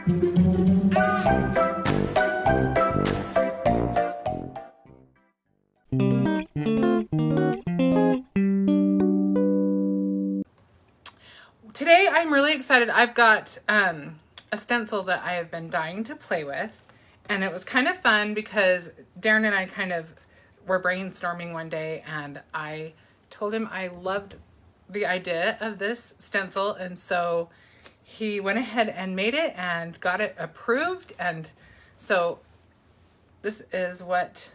Today I'm really excited. I've got a stencil that I have been dying to play with, and it was kind of fun because Darren and I kind of were brainstorming one day, and I told him I loved the idea of this stencil, and so he went ahead and made it and got it approved, and so this is what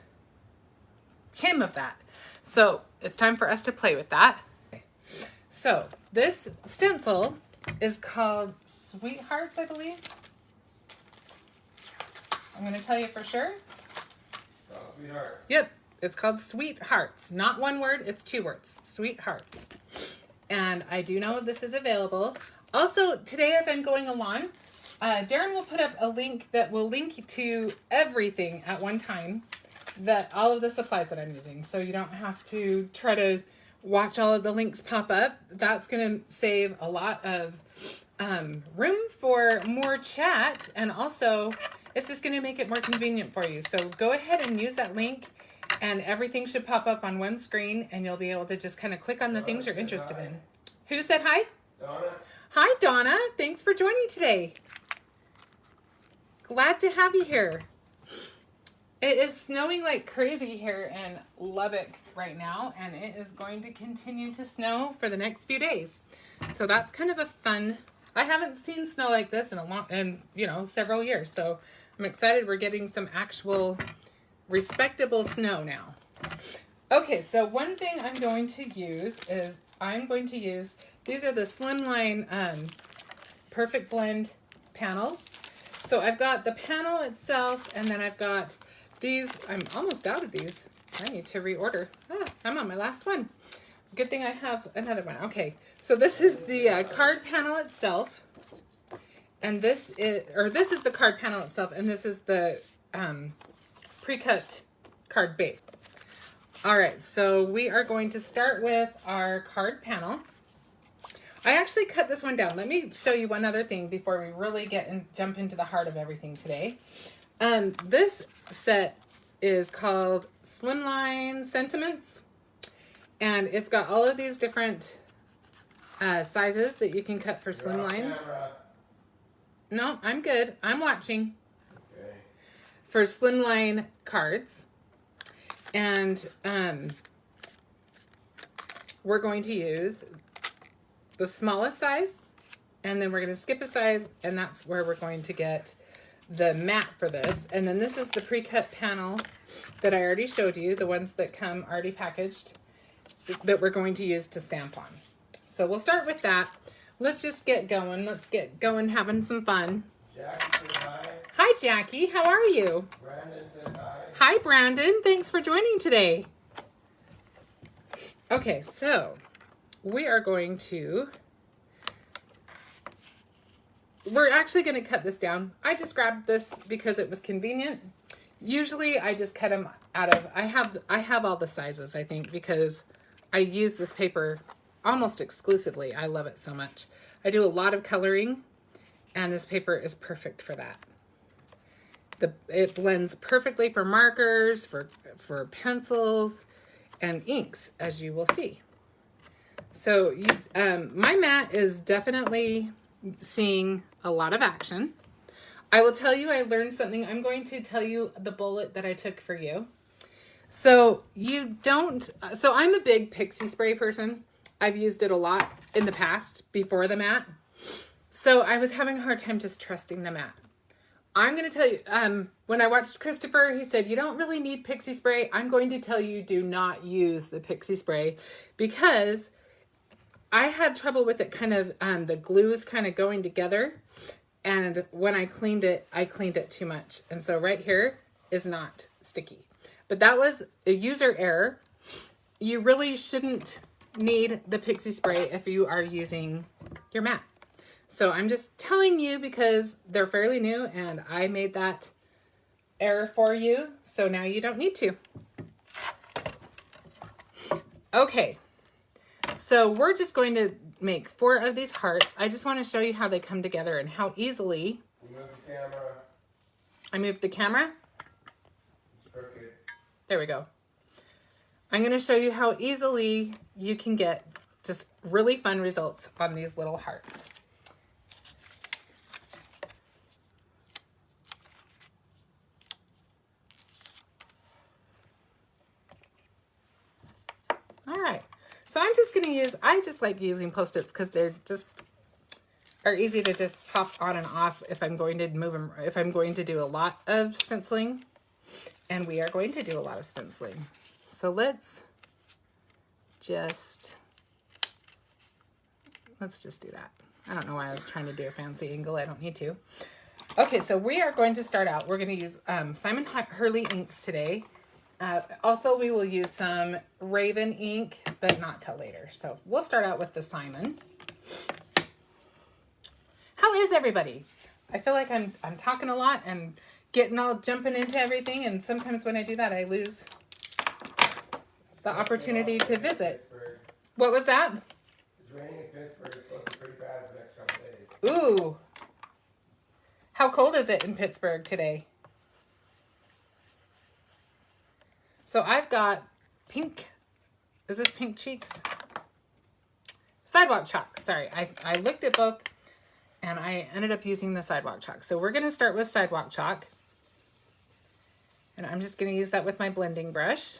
came of that. So it's time for us to play with that. So this stencil is called Sweethearts, I believe. I'm going to tell you for sure. Oh, Sweethearts. Yep, it's called Sweethearts. Not one word, it's two words. Sweethearts. And I do know this is available. Also, today as I'm going along, Darren will put up a link that will link to everything at one time, that all of the supplies that I'm using. So you don't have to try to watch all of the links pop up. That's going to save a lot of room for more chat, and also it's just going to make it more convenient for you. So go ahead and use that link, and everything should pop up on one screen, and you'll be able to just kind of click on the things you're interested in. Who said hi? Donna. Hi, Donna. Thanks for joining today. Glad to have you here. It is snowing like crazy here in Lubbock right now, and it is going to continue to snow for the next few days. So that's kind of a fun. I haven't seen snow like this in several years. So I'm excited we're getting some actual respectable snow now. Okay, so one thing I'm going to use is these are the Slimline Perfect Blend panels. So I've got the panel itself, and then I've got these. I'm almost out of these. I need to reorder. I'm on my last one. Good thing I have another one. Okay, so this is the card panel itself, and this is the card panel itself, and this is the pre-cut card base. All right, so we are going to start with our card panel. I actually cut this one down. Let me show you one other thing before we really jump into the heart of everything today. This set is called Slimline Sentiments, and it's got all of these different sizes that you can cut for Slimline. No, I'm good. I'm watching. Okay. For Slimline cards, and we're going to use the smallest size, and then we're going to skip a size, and that's where we're going to get the mat for this. And then this is the pre-cut panel that I already showed you, the ones that come already packaged, that we're going to use to stamp on. So we'll start with that. Let's just get going. Let's get going having some fun. Jackie says hi. Hi, Jackie. How are you? Brandon says hi. Hi, Brandon. Thanks for joining today. Okay, so we are going to... We're actually going to cut this down. I just grabbed this because it was convenient. Usually I just cut them out of... I have all the sizes, I think, because I use this paper almost exclusively. I love it so much. I do a lot of coloring, and this paper is perfect for that. It blends perfectly for markers, for pencils, and inks, as you will see. So my mat is definitely seeing a lot of action. I will tell you I learned something. I'm going to tell you the bullet that I took for you. So I'm a big pixie spray person. I've used it a lot in the past before the mat. So I was having a hard time just trusting the mat. I'm going to tell you, when I watched Christopher, he said, you don't really need pixie spray. I'm going to tell you, do not use the pixie spray, because I had trouble with it kind of, the glues kind of going together. And when I cleaned it too much. And so right here is not sticky. But that was a user error. You really shouldn't need the pixie spray if you are using your mat. So I'm just telling you because they're fairly new and I made that error for you. So now you don't need to. Okay. So we're just going to make 4 of these hearts. I just want to show you how they come together and how easily the camera. I moved the camera. It's crooked. There we go. I'm going to show you how easily you can get just really fun results on these little hearts. All right. So I'm just going to use, I just like using Post-its because they're just, are easy to just pop on and off if I'm going to move them, if I'm going to do a lot of stenciling. And we are going to do a lot of stenciling. So let's just do that. I don't know why I was trying to do a fancy angle. I don't need to. Okay, so we are going to start out. We're going to use Simon Hurley inks today. Also, we will use some Raven ink, but not till later. So we'll start out with the Simon. How is everybody? I feel like I'm talking a lot and getting all jumping into everything, and sometimes when I do that, I lose the opportunity to visit. What was that? It's raining in Pittsburgh. It's supposed to be pretty bad for the next couple days. Ooh. How cold is it in Pittsburgh today? So I've got pink. Is this pink cheeks? Sidewalk chalk. Sorry, I looked at both and I ended up using the sidewalk chalk. So we're going to start with sidewalk chalk. And I'm just going to use that with my blending brush.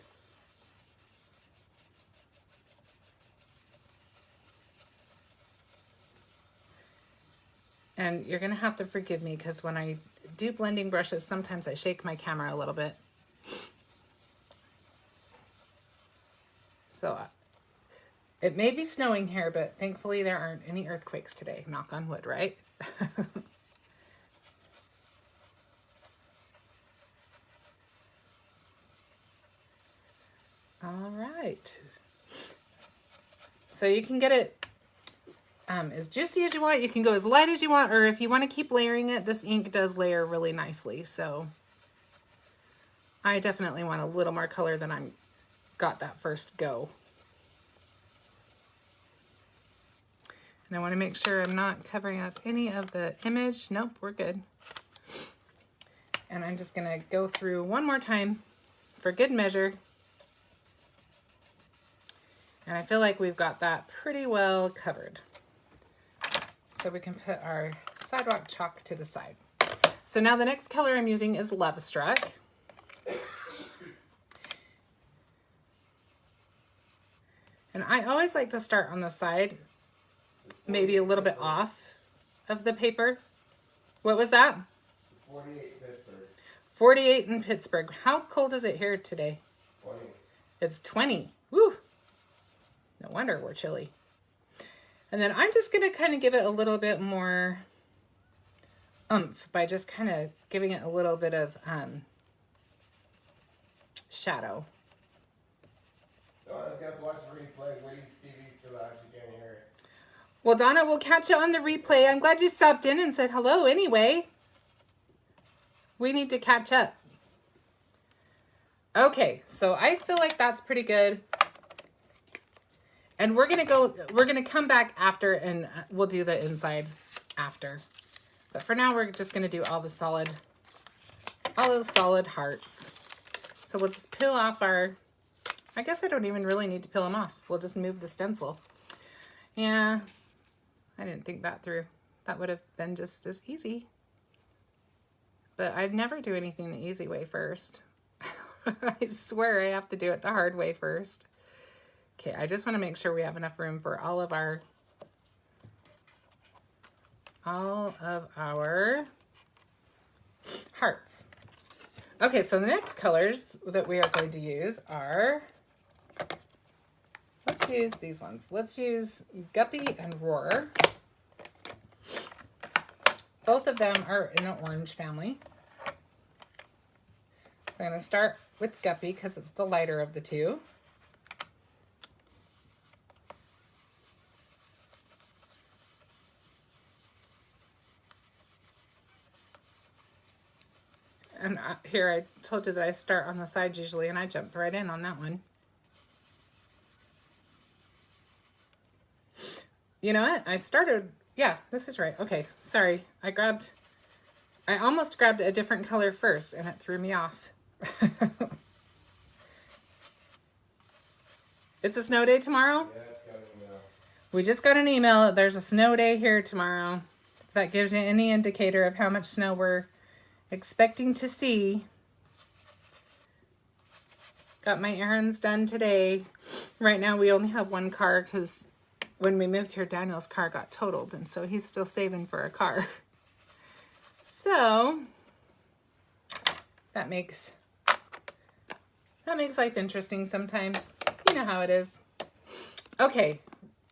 And you're going to have to forgive me because when I do blending brushes, sometimes I shake my camera a little bit. So it may be snowing here, but thankfully there aren't any earthquakes today. Knock on wood, right? All right. So you can get it as juicy as you want. You can go as light as you want, or if you want to keep layering it, this ink does layer really nicely. So I definitely want a little more color than I'm got that first go. And I want to make sure I'm not covering up any of the image. Nope, we're good. And I'm just going to go through one more time for good measure. And I feel like we've got that pretty well covered. So we can put our sidewalk chalk to the side. So now the next color I'm using is Love Struck. And I always like to start on the side, maybe a little bit off of the paper. What was that? 48 in Pittsburgh. 48 in Pittsburgh. How cold is it here today? 20. It's 20. Woo! No wonder we're chilly. And then I'm just going to kind of give it a little bit more oomph by just kind of giving it a little bit of shadow. Donna's got to watch the replay. Waiting TV's too loud. She can't hear it. Well, Donna, we'll catch you on the replay. I'm glad you stopped in and said hello anyway. We need to catch up. Okay, so I feel like that's pretty good. And we're gonna come back after and we'll do the inside after. But for now, we're just gonna do all the solid hearts. So we'll just peel off our, I guess I don't even really need to peel them off. We'll just move the stencil. Yeah, I didn't think that through. That would have been just as easy. But I'd never do anything the easy way first. I swear I have to do it the hard way first. Okay, I just want to make sure we have enough room for all of our hearts. Okay, so the next colors that we are going to use are, let's use these ones. Let's use Guppy and Roar. Both of them are in the orange family. So I'm going to start with Guppy because it's the lighter of the two. And here I told you that I start on the sides usually, and I jumped right in on that one. You know what? I started, yeah, this is right. Okay, sorry. I grabbed I almost grabbed a different color first and it threw me off. It's a snow day tomorrow? Yeah, it's got an email. We just got an email. There's a snow day here tomorrow. If that gives you any indicator of how much snow we're expecting to see. Got my errands done today. Right now we only have one car because when we moved here, Daniel's car got totaled, and so he's still saving for a car. So that makes life interesting sometimes. You know how it is. Okay,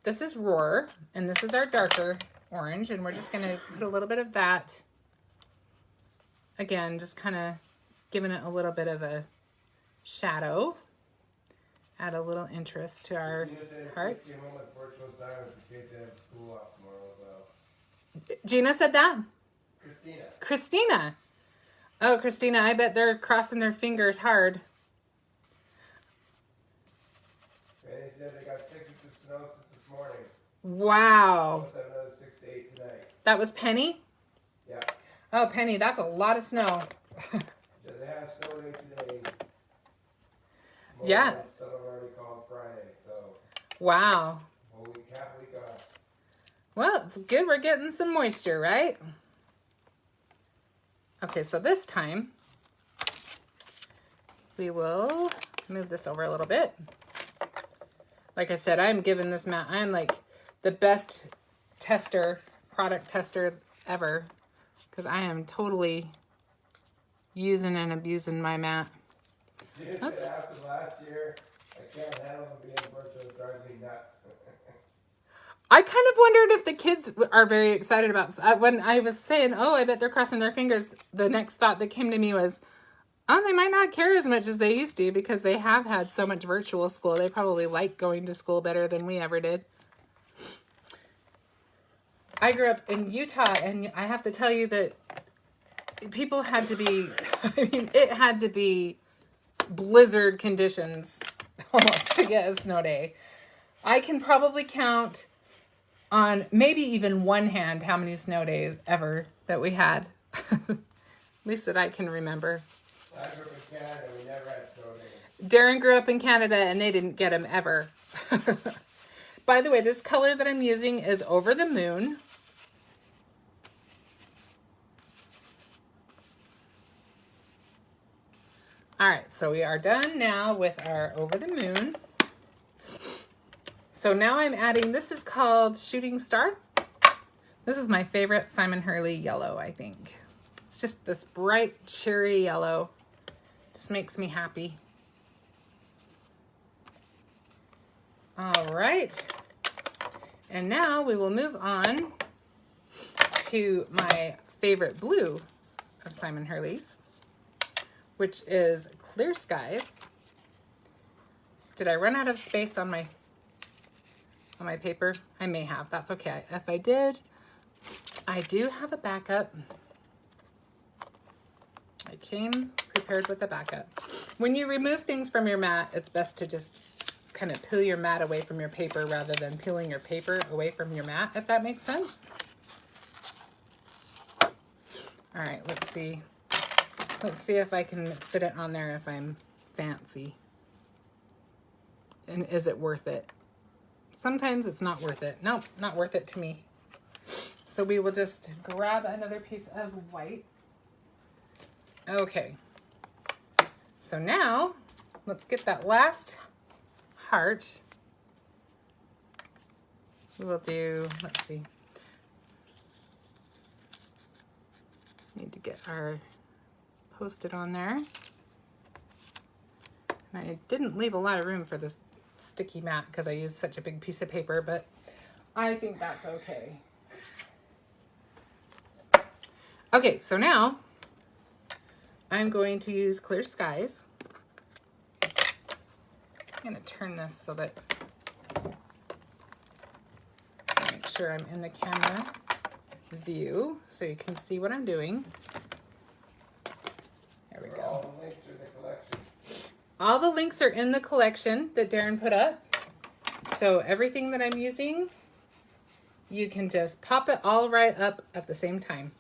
this is Roar, and this is our darker orange, and we're just going to put a little bit of that. Again, just kind of giving it a little bit of a shadow. Add a little interest to our heart. Came home with virtual silence. The kids have school off tomorrow as well. Gina said that? Christina. Oh, Christina, I bet they're crossing their fingers hard. They said they got 6 inches of snow since this morning. Wow. Supposed to have another 6 to 8 tonight. That was Penny? Yeah. Oh, Penny, that's a lot of snow. So they have snow day today. Yeah. Some have already called Friday, so Wow. whole week, half a week off. Well, it's good we're getting some moisture, right? Okay, so this time we will move this over a little bit. Like I said, I'm giving this mat, I'm like the best tester, product tester ever, because I am totally using and abusing my mat. After last year, I can't handle them being virtual. It drives me nuts. I kind of wondered if the kids are very excited about when I was saying, oh, I bet they're crossing their fingers. The next thought that came to me was, oh, they might not care as much as they used to because they have had so much virtual school. They probably like going to school better than we ever did. I grew up in Utah, and I have to tell you that people had to be, I mean, it had to be blizzard conditions almost to get a snow day. I can probably count on maybe even one hand how many snow days ever that we had. At least that I can remember. I grew up in Canada. We never had snow days. Darren grew up in Canada and they didn't get them ever. By the way, this color that I'm using is Over the Moon. All right, so we are done now with our Over the Moon. So now I'm adding, this is called Shooting Star. This is my favorite Simon Hurley yellow, I think. It's just this bright cherry yellow. Just makes me happy. All right. And now we will move on to my favorite blue of Simon Hurley's, which is Clear Skies. Did I run out of space on my paper? I may have. That's okay. If I did, I do have a backup. I came prepared with a backup. When you remove things from your mat, it's best to just kind of peel your mat away from your paper rather than peeling your paper away from your mat, if that makes sense. All right, let's see. Let's see if I can fit it on there if I'm fancy. And is it worth it? Sometimes it's not worth it. Nope, not worth it to me. So we will just grab another piece of white. Okay. So now, let's get that last heart. We will do, let's see. Need to get our Post-it on there. And I didn't leave a lot of room for this sticky mat because I used such a big piece of paper, but I think that's okay. Okay, so now I'm going to use Clear Skies. I'm going to turn this so that make sure I'm in the camera view so you can see what I'm doing. There we go. All the links are in the collection. All the links are in the collection that Darren put up. So everything that I'm using, you can just pop it all right up at the same time.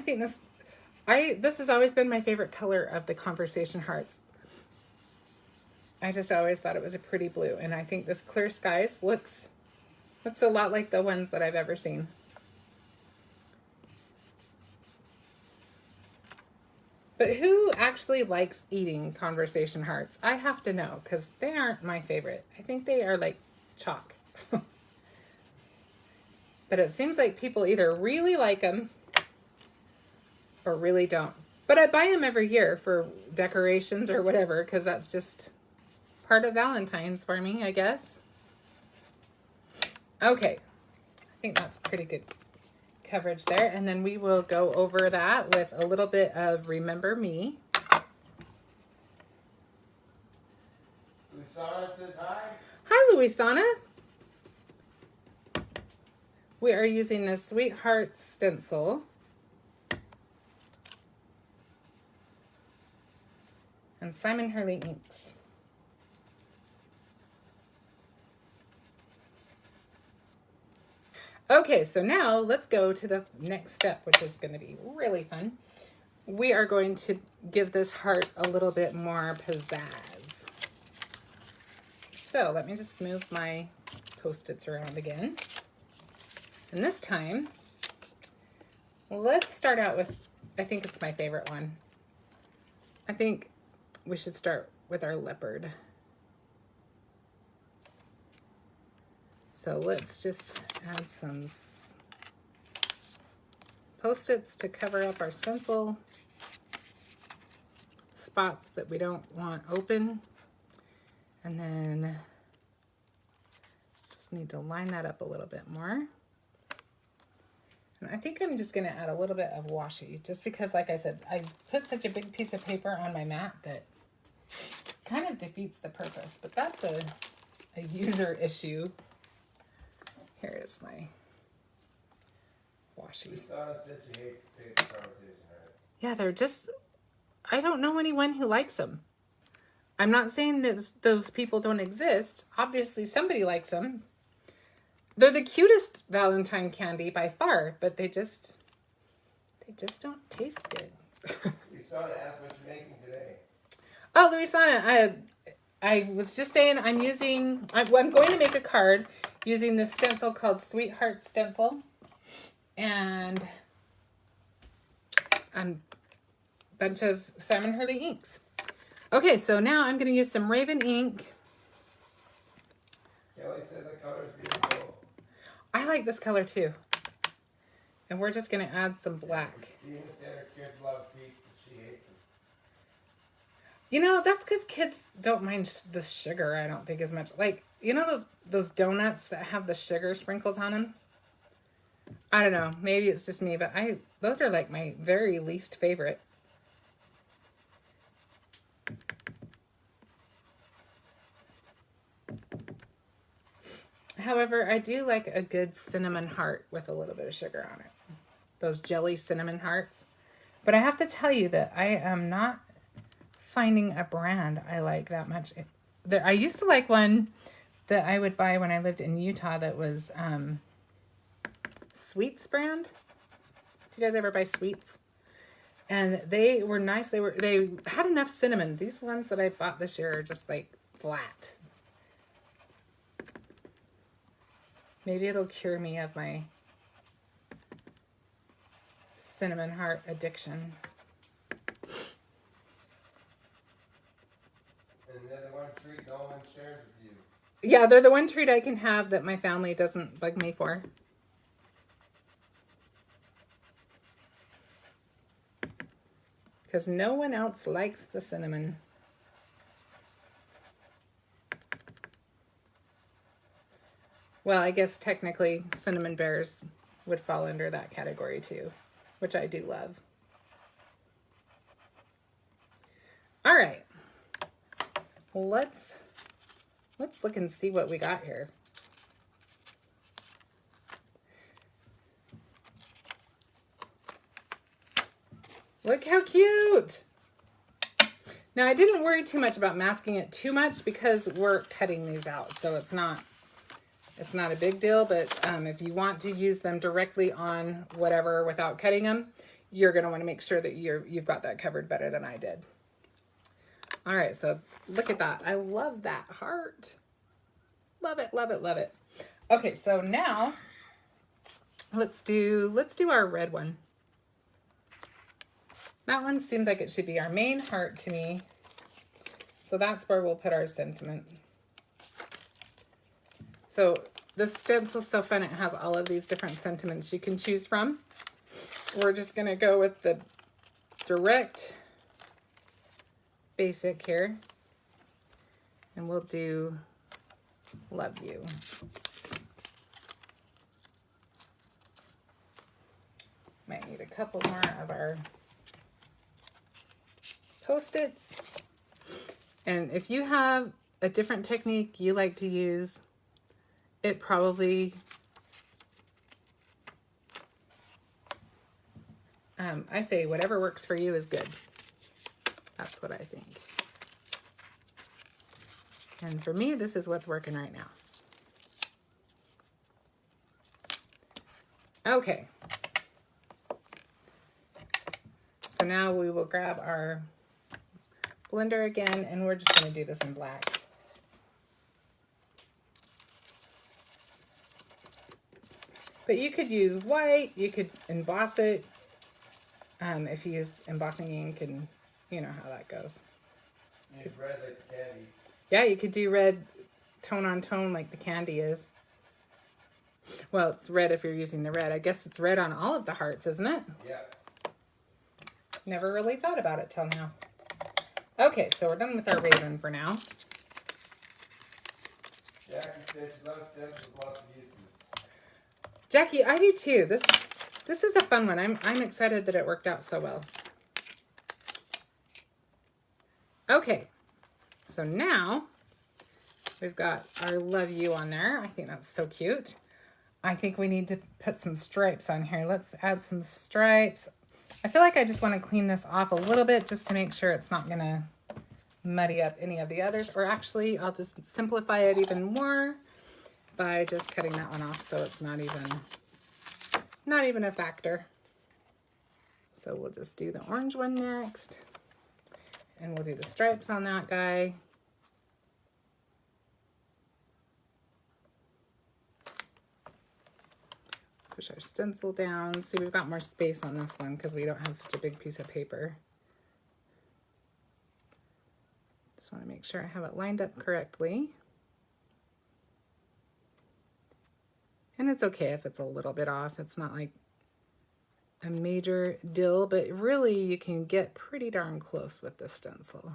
think this has always been my favorite color of the conversation hearts. I just always thought it was a pretty blue, and I think this Clear Skies looks a lot like the ones that I've ever seen. But who actually likes eating conversation hearts? I have to know, because they aren't my favorite. I think they are like chalk. But it seems like people either really like them or really don't. But I buy them every year for decorations or whatever, because that's just part of Valentine's for me, I guess. Okay, I think that's pretty good coverage there. And then we will go over that with a little bit of Remember Me. Lusana says hi. Hi, Luisana. We are using the Sweetheart stencil. And Simon Hurley inks. Okay, so now let's go to the next step, which is going to be really fun. We are going to give this heart a little bit more pizzazz. So let me just move my Post-its around again. And this time, let's start out with, I think it's my favorite one. I think we should start with our leopard. So let's just add some Post-its to cover up our stencil spots that we don't want open. And then just need to line that up a little bit more. And I think I'm just going to add a little bit of washi, just because, like I said, I put such a big piece of paper on my mat that kind of defeats the purpose, but that's a user issue. Here is my washi. Yeah, they're just, I don't know anyone who likes them. I'm not saying that those people don't exist. Obviously, somebody likes them. They're the cutest Valentine candy by far, but they just don't taste good. Luisana asked what you're making today. Oh, Luisana, I was just saying I'm going to make a card using this stencil called Sweetheart Stencil. And a bunch of Simon Hurley inks. Okay, so now I'm going to use some Raven ink. Kelly says the color is beautiful. I like this color too. And we're just going to add some black. Dina said her kids love feet, but she hates them. You know, that's because kids don't mind the sugar, I don't think, as much. Like, you know those donuts that have the sugar sprinkles on them? I don't know. Maybe it's just me, but those are like my very least favorite. However, I do like a good cinnamon heart with a little bit of sugar on it. Those jelly cinnamon hearts. But I have to tell you that I am not finding a brand I like that much. I used to like one that I would buy when I lived in Utah that was Sweets brand. Did you guys ever buy Sweets? And they were nice. They had enough cinnamon. These ones that I bought this year are just like flat. Maybe it'll cure me of my cinnamon heart addiction. And they're the one treat no one shares with you. Yeah, they're the one treat I can have that my family doesn't bug me for. Because no one else likes the cinnamon. Well, I guess technically cinnamon bears would fall under that category too, which I do love. All right. Let's look and see what we got here. Look how cute. Now I didn't worry too much about masking it too much because we're cutting these out, so it's not a big deal, but if you want to use them directly on whatever without cutting them, you're going to want to make sure that you've got that covered better than I did. All right, so look at that. I love that heart. Love it, love it, love it. Okay, so now let's do our red one. That one seems like it should be our main heart to me. So that's where we'll put our sentiment. So this stencil is so fun. It has all of these different sentiments you can choose from. We're just going to go with the direct basic here. And we'll do love you. Might need a couple more of our Post-its. And if you have a different technique you like to use, it probably I say whatever works for you is good. That's what I think. And for me, this is what's working right now. Okay. So now we will grab our blender again, and we're just going to do this in black. But you could use white, you could emboss it. If you use embossing ink, and you know how that goes. Use red like candy. Yeah, you could do red tone on tone like the candy is. Well, it's red if you're using the red. I guess it's red on all of the hearts, isn't it? Yeah. Never really thought about it till now. Okay, so we're done with our raven for now. Jackie said she loves stems with lots of uses. Jackie, I do too. This is a fun one. I'm excited that it worked out so well. Okay, so now we've got our love you on there. I think that's so cute. I think we need to put some stripes on here. Let's add some stripes. I feel like I just want to clean this off a little bit just to make sure it's not going to muddy up any of the others. Or actually, I'll just simplify it even more by just cutting that one off so it's not even a factor. So we'll just do the orange one next. And we'll do the stripes on that guy. Push our stencil down. See, we've got more space on this one because we don't have such a big piece of paper. Just want to make sure I have it lined up correctly. And it's okay if it's a little bit off. It's not like a major deal, but really you can get pretty darn close with this stencil.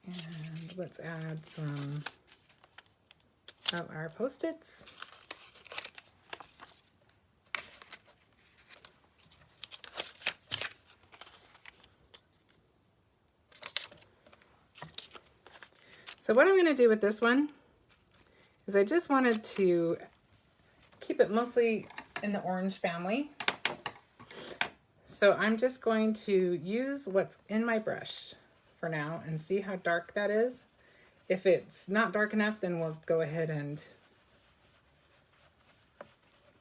And let's add some of our Post-its. So what I'm going to do with this one is I just wanted to keep it mostly in the orange family. So I'm just going to use what's in my brush for now and see how dark that is. If it's not dark enough, then we'll go ahead and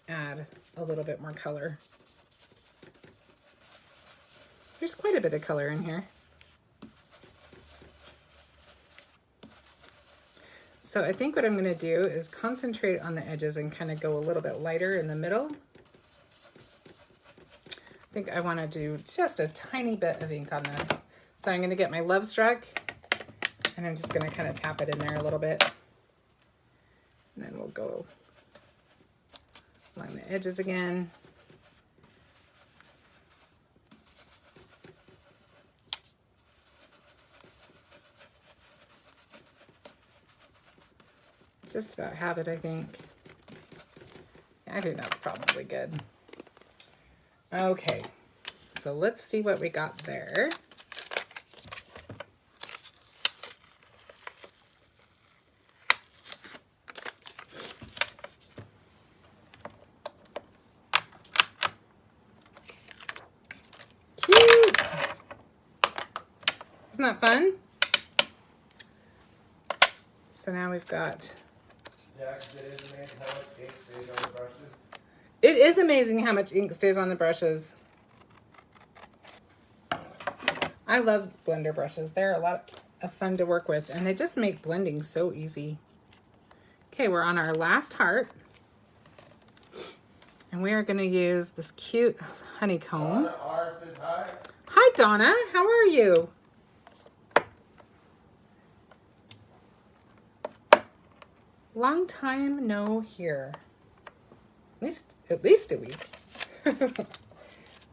add a little bit more color. There's quite a bit of color in here. So I think what I'm going to do is concentrate on the edges and kind of go a little bit lighter in the middle. I think I want to do just a tiny bit of ink on this. So I'm going to get my Love Struck and I'm just going to kind of tap it in there a little bit. And then we'll go line the edges again. Just about have it, I think. I think that's probably good. Okay, so let's see what we got there. Cute! Isn't that fun? So now we've got Jax, it is amazing how much ink stays on the brushes. It is amazing how much ink stays on the brushes. I love blender brushes. They're a lot of fun to work with, and they just make blending so easy. Okay, we're on our last heart. And we are going to use this cute honeycomb. Donna R says hi. Hi, Donna. How are you? Long time no hear. At least a week.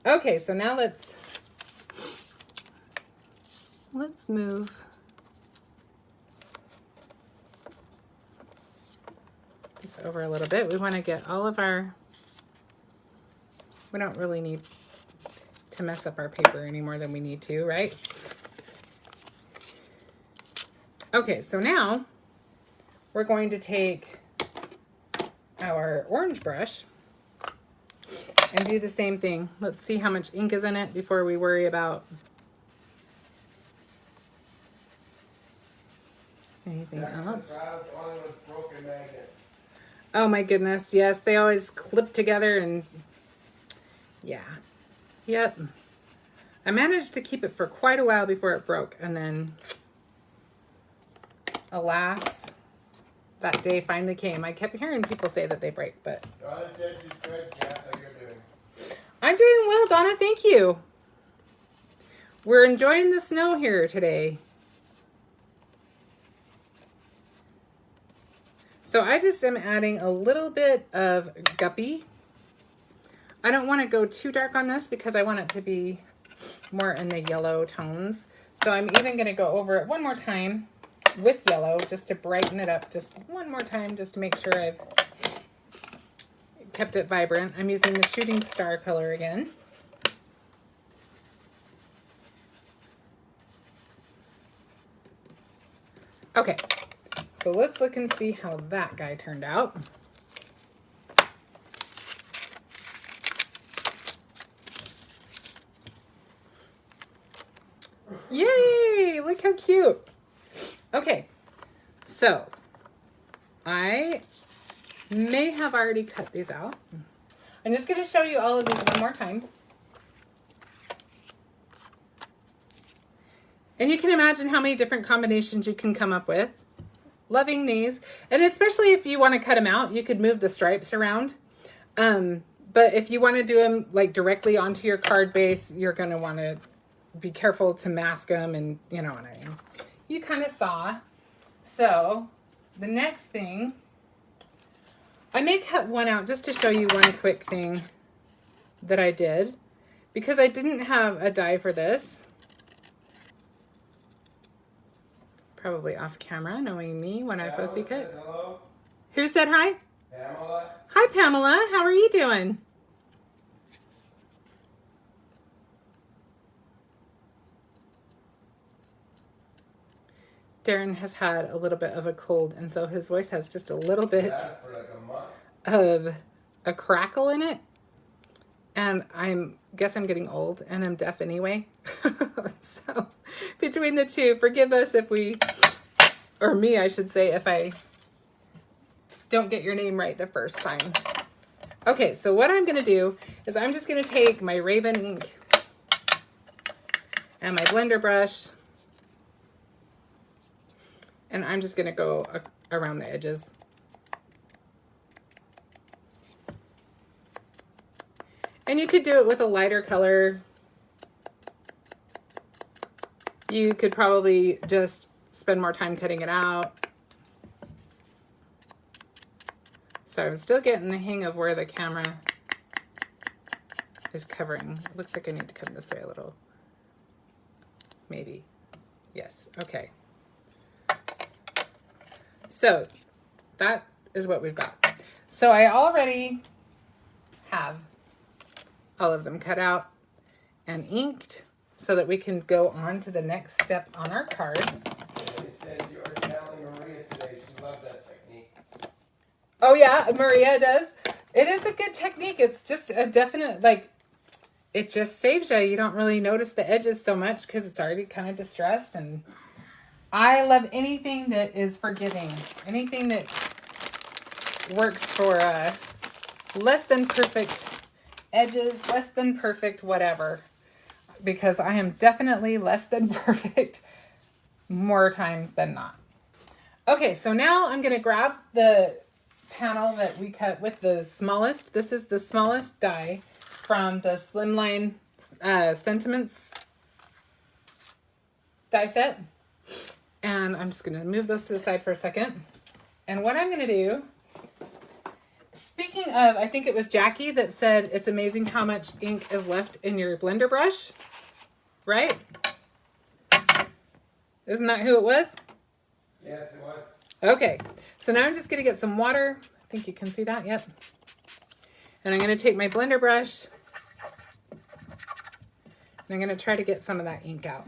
Okay, so now let's move this over a little bit. We want to get all of our, we don't really need to mess up our paper any more than we need to, right? Okay, so now we're going to take our orange brush and do the same thing. Let's see how much ink is in it before we worry about anything else. Oh my goodness, yes, they always clip together and yeah. Yep. I managed to keep it for quite a while before it broke, and then alas, that day finally came. I kept hearing people say that they break, but Donna said she's good. Jess, how you doing? I'm doing well, Donna. Thank you. We're enjoying the snow here today. So I just am adding a little bit of guppy. I don't want to go too dark on this because I want it to be more in the yellow tones. So I'm even going to go over it one more time with yellow just to brighten it up just one more time just to make sure I've kept it vibrant. I'm using the shooting star color again. Okay, so let's look and see how that guy turned out. Yay! Look how cute. Okay, so I may have already cut these out. I'm just going to show you all of these one more time. And you can imagine how many different combinations you can come up with. Loving these. And especially if you want to cut them out, you could move the stripes around. But if you want to do them like directly onto your card base, you're going to want to be careful to mask them, and you know what I mean. You kind of saw. So the next thing, I may cut one out just to show you one quick thing that I did because I didn't have a die for this. Probably off camera, knowing me when I fussy cut. Hello. Who said hi? Pamela. Hi, Pamela. How are you doing? Darren has had a little bit of a cold, and so his voice has just a little bit For like a month. of a crackle in it. And guess I'm getting old, and I'm deaf anyway. So between the two, forgive us if we, or me, I should say, if I don't get your name right the first time. Okay, so what I'm going to do is I'm just going to take my Raven ink and my blender brush, and I'm just going to go around the edges. And you could do it with a lighter color. You could probably just spend more time cutting it out. So I'm still getting the hang of where the camera is covering. It looks like I need to come this way a little. Maybe. Yes, okay. So that is what we've got. So I already have all of them cut out and inked so that we can go on to the next step on our card. It says you are telling Maria today. She loves that technique. Oh yeah, Maria does. It is a good technique. It's just a definite, like, it just saves you. You don't really notice the edges so much because it's already kind of distressed. And I love anything that is forgiving. Anything that works for less than perfect edges, less than perfect whatever, because I am definitely less than perfect more times than not. Okay, so now I'm going to grab the panel that we cut with the smallest. This is the smallest die from the Slimline Sentiments die set. And I'm just going to move those to the side for a second. And what I'm going to do, speaking of, I think it was Jackie that said it's amazing how much ink is left in your blender brush, right? Isn't that who it was? Yes, it was. Okay, so now I'm just going to get some water. I think you can see that, yep. And I'm going to take my blender brush and I'm going to try to get some of that ink out.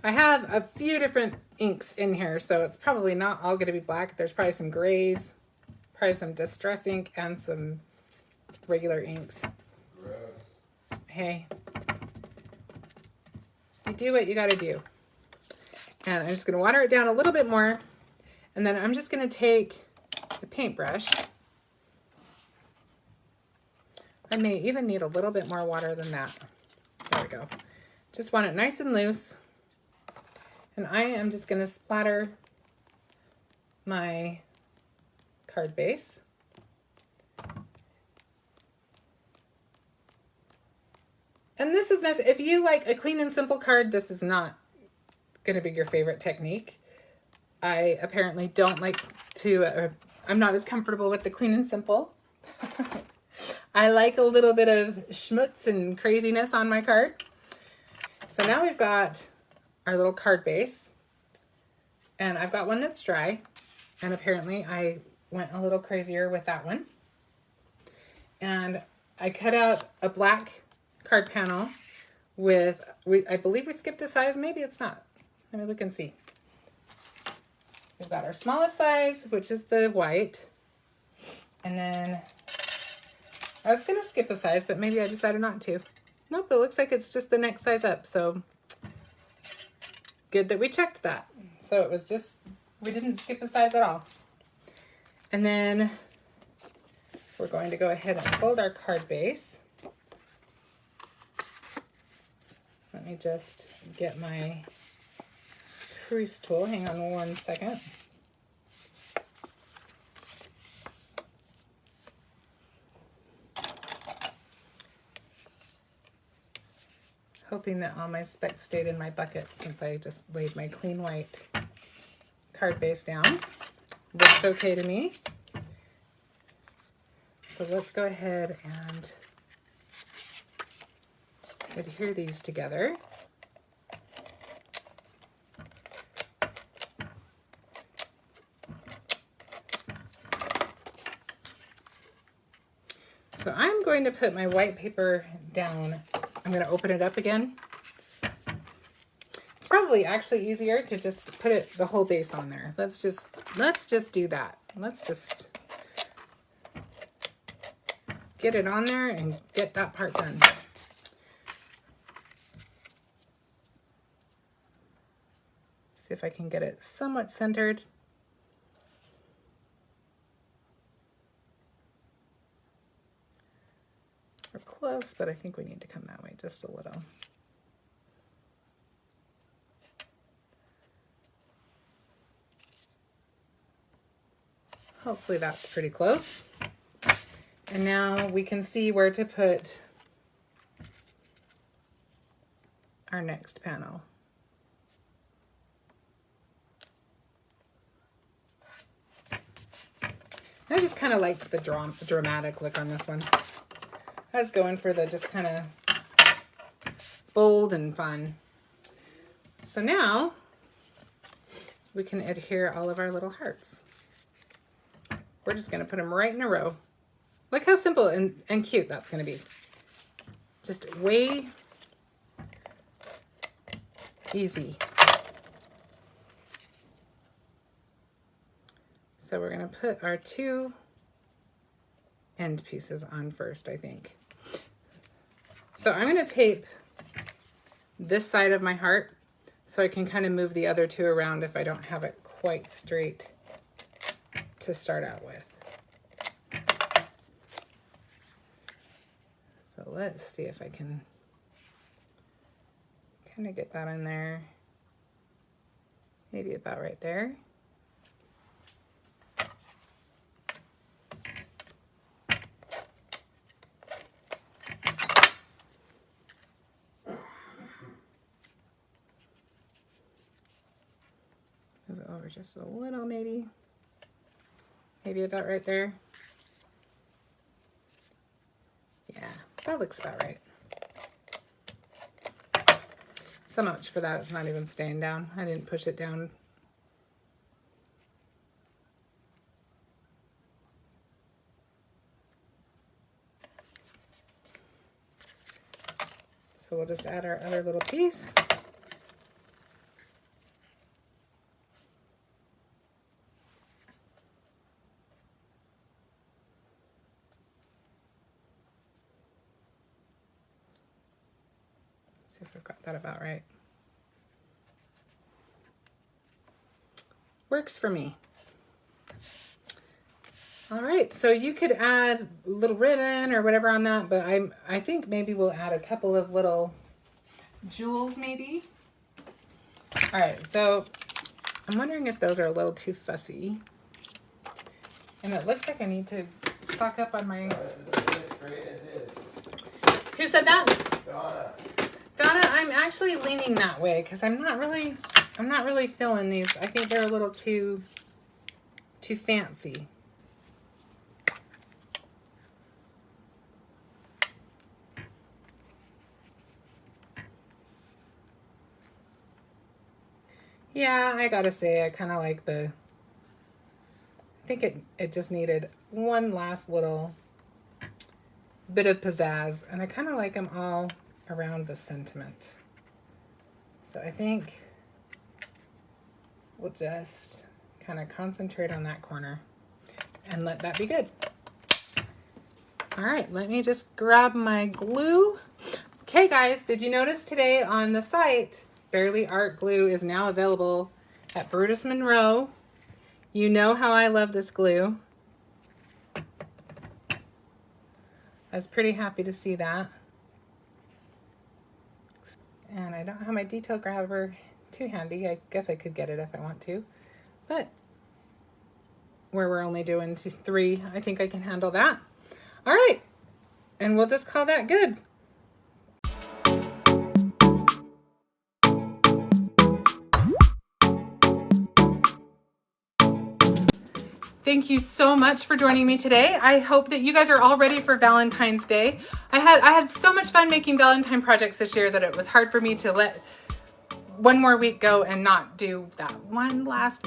I have a few different inks in here, so it's probably not all going to be black. There's probably some grays, probably some distress ink, and some regular inks. Gross. Hey, you do what you got to do. And I'm just going to water it down a little bit more. And then I'm just going to take the paintbrush. I may even need a little bit more water than that. There we go. Just want it nice and loose. And I am just going to splatter my card base. And this is nice. If you like a clean and simple card, this is not going to be your favorite technique. I apparently don't like to, I'm not as comfortable with the clean and simple. I like a little bit of schmutz and craziness on my card. So now we've got our little card base, and I've got one that's dry, and apparently I went a little crazier with that one. And I cut out a black card panel with, I believe we skipped a size, maybe it's not. Let me look and see. We've got our smallest size, which is the white. And then I was going to skip a size, but maybe I decided not to. Nope, it looks like it's just the next size up. So good that we checked that. So it was just, we didn't skip a size at all. And then we're going to go ahead and fold our card base. Let me just get my crease tool. Hang on one second. Hoping that all my specks stayed in my bucket since I just laid my clean white card base down. Looks okay to me. So let's go ahead and adhere these together. So I'm going to put my white paper down. I'm going to open it up again. It's probably actually easier to just put the whole base on there. Let's just do that. Let's just get it on there and get that part done. See if I can get it somewhat centered. We're close, but I think we need to come that way just a little. Hopefully that's pretty close. And now we can see where to put our next panel. I just kind of liked the dramatic look on this one. I was going for the just kind of bold and fun. So now we can adhere all of our little hearts. We're just going to put them right in a row. Look how simple and cute that's going to be. Just way easy. So we're going to put our two end pieces on first, I think. So I'm going to tape this side of my heart so I can kind of move the other two around if I don't have it quite straight to to start out with. So let's see if I can kind of get that in there. Maybe about right there. Move it over just a little, maybe. Maybe about right there. Yeah, that looks about right. So much for that, it's not even staying down. I didn't push it down. So we'll just add our other little piece. See if I've got that about right. Works for me. All right, so you could add a little ribbon or whatever on that, but I think maybe we'll add a couple of little jewels maybe. All right, so I'm wondering if those are a little too fussy. And it looks like I need to stock up on my... Who said that? Donna. Donna, I'm actually leaning that way because I'm not really feeling these. I think they're a little too fancy. Yeah, I gotta say, I kind of like I think it just needed one last little bit of pizzazz, and I kind of like them all around the sentiment. So I think we'll just kind of concentrate on that corner and let that be good. All right, let me just grab my glue. Okay guys, did you notice today on the site, Barely Art Glue is now available at Brutus Monroe. You know how I love this glue. I was pretty happy to see that. And I don't have my detail grabber too handy. I guess I could get it if I want to, but where we're only doing 3, I think I can handle that. All right, and we'll just call that good. Thank you so much for joining me today. I hope that you guys are all ready for Valentine's Day. I had so much fun making Valentine projects this year that it was hard for me to let one more week go and not do that one last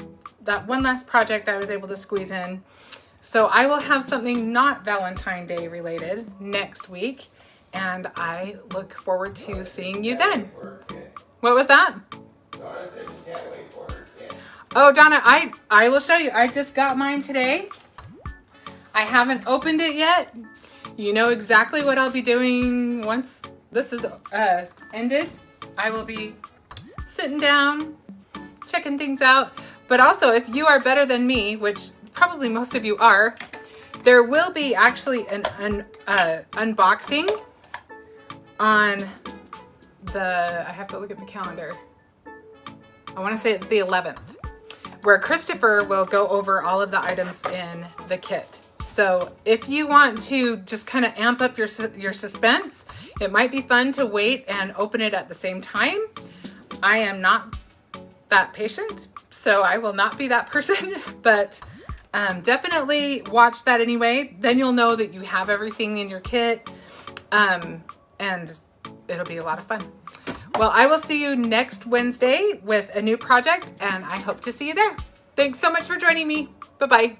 project I was able to squeeze in. So I will have something not Valentine Day related next week, and I look forward to seeing you then. What was that? Donna said she can't wait for her kid. Oh, Donna, I will show you. I just got mine today. I haven't opened it yet. You know exactly what I'll be doing once this is ended. I will be sitting down, checking things out. But also, if you are better than me, which probably most of you are, there will be actually an unboxing on the, I have to look at the calendar. I want to say it's the 11th, where Christopher will go over all of the items in the kit. So if you want to just kind of amp up your suspense, it might be fun to wait and open it at the same time. I am not that patient, so I will not be that person, but definitely watch that anyway. Then you'll know that you have everything in your kit, and it'll be a lot of fun. Well, I will see you next Wednesday with a new project, and I hope to see you there. Thanks so much for joining me. Bye-bye.